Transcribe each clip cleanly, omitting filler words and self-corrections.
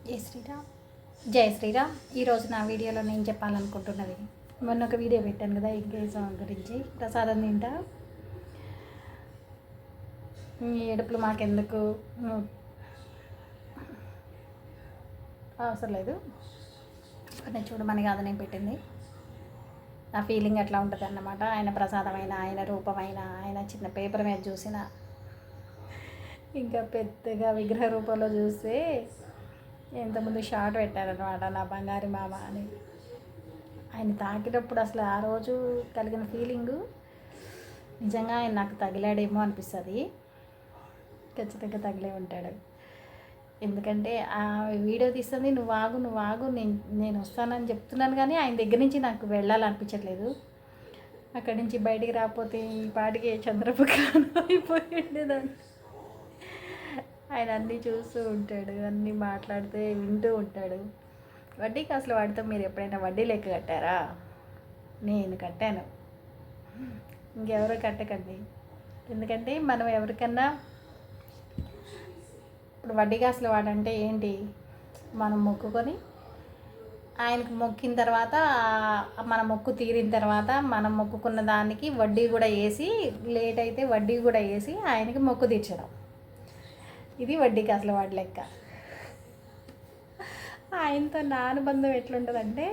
జై శ్రీరామ్. జై శ్రీరామ్. ఈరోజు నా వీడియోలో నేను చెప్పాలనుకుంటున్నది, మొన్న ఒక వీడియో పెట్టాను కదా ఇంకేసం గురించి, ప్రసాదం తింటా ఈ ఏడుపులు మాకెందుకు, అవసరం లేదు నేను చూడమని కాదు నేను పెట్టింది. నా ఫీలింగ్ అట్లా ఉంటుంది అన్నమాట. ఆయన ప్రసాదమైన, ఆయన రూపమైన, ఆయన చిన్న పేపర్ మీద చూసిన, ఇంకా పెద్దగా విగ్రహ రూపంలో చూస్తే ఎంతమంది షార్ట్ పెట్టారనమాట, నా బంగారు మామ అని. ఆయన తాకినప్పుడు అసలు ఆ రోజు కలిగిన ఫీలింగు నిజంగా ఆయన నాకు తగిలాడేమో అనిపిస్తుంది. ఖచ్చితంగా తగిలే ఉంటాడు. ఎందుకంటే ఆ వీడియో తీస్తుంది, నువ్వు ఆగు నేను వస్తానని చెప్తున్నాను, కానీ ఆయన దగ్గర నుంచి నాకు వెళ్ళాలనిపించట్లేదు. అక్కడి నుంచి బయటికి రాకపోతే ఈ పాటికి చంద్రపుకారం అయిపోయిండేదాన్ని. ఆయన అన్నీ చూస్తూ ఉంటాడు, అన్నీ మాట్లాడితే వింటూ ఉంటాడు. వడ్డీకి అసలు వాడితో మీరు ఎప్పుడైనా వడ్డీ లెక్క కట్టారా? నేను కట్టాను, ఇంకెవరో కట్టకండి. ఎందుకంటే మనం ఎవరికన్నా ఇప్పుడు వడ్డీ కాసులు వాడంటే ఏంటి, మనం మొక్కుకొని ఆయనకు మొక్కిన తర్వాత మన మొక్కు తీరిన తర్వాత మనం మొక్కుకున్న దానికి వడ్డీ కూడా వేసి, లేట్ అయితే వడ్డీ కూడా వేసి ఆయనకి మొక్కు తీర్చడం. ఇది వడ్డీ కాసులు వాడి లెక్క. ఆయనతో నా అనుబంధం ఎట్లుంటుందంటే,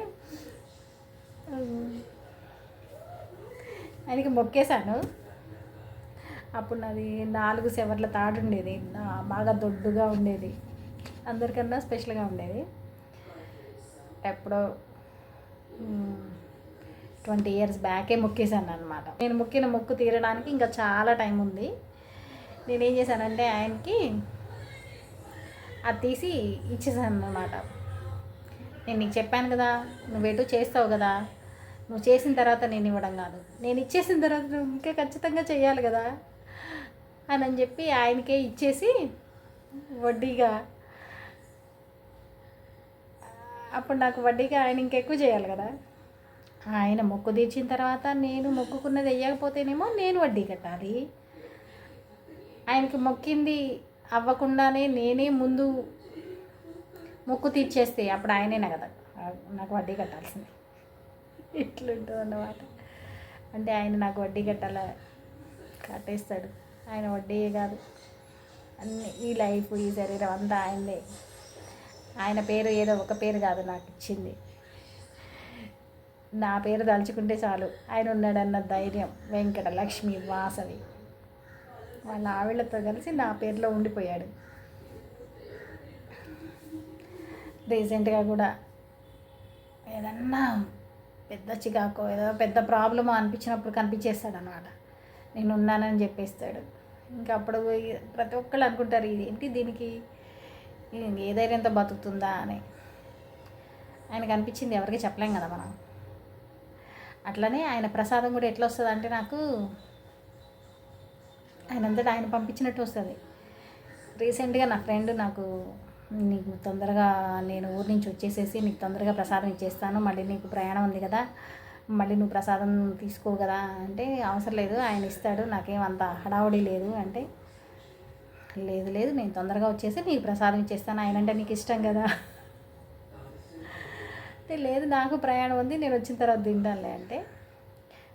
ఆయనకి మొక్కేశాను. అప్పుడు నాది 4 సెవర్ల తాడు ఉండేది, బాగా దొడ్డుగా ఉండేది, అందరికన్నా స్పెషల్గా ఉండేది. ఎప్పుడో 20 years బ్యాకే మొక్కేశాను అనమాట. నేను మొక్కిన మొక్కు తీరడానికి ఇంకా చాలా టైం ఉంది. నేనేం చేశానంటే ఆయనకి అది తీసి ఇచ్చేసాను అన్నమాట. నేను నీకు చెప్పాను కదా, నువ్వేటో చేస్తావు కదా, నువ్వు చేసిన తర్వాత నేను ఇవ్వడం కాదు, నేను ఇచ్చేసిన తర్వాత నువ్వు ఇంకా ఖచ్చితంగా చేయాలి కదా అని చెప్పి ఆయనకే ఇచ్చేసి వడ్డీగా, అప్పుడు నాకు వడ్డీగా ఆయన ఇంకెక్కువ చేయాలి కదా. ఆయన మొక్కు తీర్చిన తర్వాత నేను మొక్కుకున్నది వేయకపోతేనేమో నేను వడ్డీ కట్టాలి. ఆయనకి మొక్కింది అవ్వకుండానే నేనే ముందు మొక్కు తీర్చేస్తే అప్పుడు ఆయనేనా కదా నాకు వడ్డీ కట్టాల్సింది. ఇట్లుంటుంది అన్నమాట. అంటే ఆయన నాకు వడ్డీ కట్టేస్తాడు. ఆయన వడ్డీయే కాదు, అన్ని ఈ లైఫ్, ఈ శరీరం అంతా ఆయనదే. ఆయన పేరు ఏదో ఒక పేరు కాదు నాకు ఇచ్చింది, నా పేరు తలుచుకుంటే చాలు ఆయన ఉన్నాడన్న ధైర్యం. వెంకట లక్ష్మి వాసవి వాళ్ళ ఆవిళ్ళతో కలిసి నా పేరులో ఉండిపోయాడు. రీసెంట్గా కూడా ఏదన్నా పెద్ద చికాకో ఏదో పెద్ద ప్రాబ్లమో అనిపించినప్పుడు కనిపించేస్తాడు అనమాట. నేను ఉన్నానని చెప్పేస్తాడు. ఇంకా అప్పుడు ప్రతి ఒక్కళ్ళు అనుకుంటారు, ఇది ఏంటి, దీనికి ఏ ధైర్యంతో బతుకుతుందా అని. ఆయనకు అనిపించింది ఎవరికి చెప్పలేం కదా మనం. అట్లనే ఆయన ప్రసాదం కూడా ఎట్లా వస్తుంది అంటే, నాకు ఆయన అంతటా ఆయన పంపించినట్టు వస్తుంది. రీసెంట్గా నా ఫ్రెండ్ నాకు, నీకు తొందరగా నేను ఊరి నుంచి వచ్చేసేసి నీకు తొందరగా ప్రసాదం ఇచ్చేస్తాను, మళ్ళీ నీకు ప్రయాణం ఉంది కదా, మళ్ళీ నువ్వు ప్రసాదం తీసుకో కదా అంటే, అవసరం లేదు ఆయన ఇస్తాడు, నాకేం అంత హడావుడి లేదు అంటే, లేదు నేను తొందరగా వచ్చేసి నీకు ప్రసాదం ఇచ్చేస్తాను, ఆయన అంటే నీకు ఇష్టం కదా అంటే, లేదు నాకు ప్రయాణం ఉంది, నేను వచ్చిన తర్వాత తింటానులే అంటే.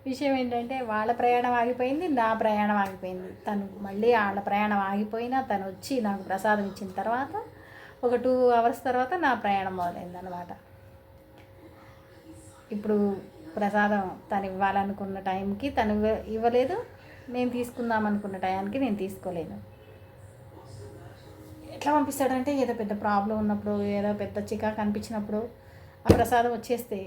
విషయం ఏంటంటే, వాళ్ళ ప్రయాణం ఆగిపోయింది, నా ప్రయాణం ఆగిపోయింది. తను మళ్ళీ వాళ్ళ ప్రయాణం ఆగిపోయినా తను వచ్చి నాకు ప్రసాదం ఇచ్చిన తర్వాత ఒక 2 hours తర్వాత నా ప్రయాణం మొదలైంది అన్నమాట. ఇప్పుడు ప్రసాదం తను ఇవ్వాలనుకున్న టైంకి తను ఇవ్వలేదు, నేను తీసుకుందాం అనుకున్న టైంకి నేను తీసుకోలేను. ఎట్లా పంపిస్తాడంటే, ఏదో పెద్ద ప్రాబ్లం ఉన్నప్పుడు, ఏదో పెద్ద చికాకు అనిపించినప్పుడు ఆ ప్రసాదం వచ్చేస్తే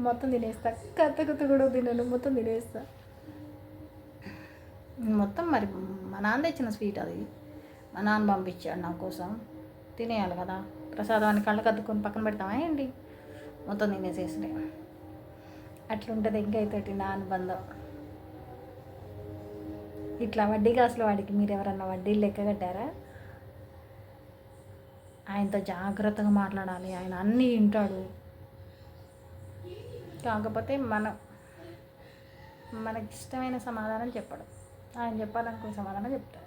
మొత్తం తినేస్తా. కత్త కూడా తినను, మొత్తం తినేస్తా. మొత్తం మరి మా నాన్న తెచ్చిన స్వీట్ అది, మా నాన్న పంపించాడు నా కోసం, తినేయాలి కదా. ప్రసాదాన్ని కళ్ళకు అద్దుకొని పక్కన పెడతామా ఏంటి, మొత్తం తినేసేసినాయి. అట్లుంటుంది ఇంకైతే నా అనుబంధం. ఇట్లా వడ్డీ కాసులు వాడికి మీరు ఎవరన్నా వడ్డీలు లెక్క కట్టారా? ఆయనతో జాగ్రత్తగా మాట్లాడాలి, ఆయన అన్నీ వింటాడు. కాకపోతే మనకి ఇష్టమైన సమాధానం చెప్పడం, ఆయన చెప్పాలనుకున్న సమాధానం చెప్తాడు.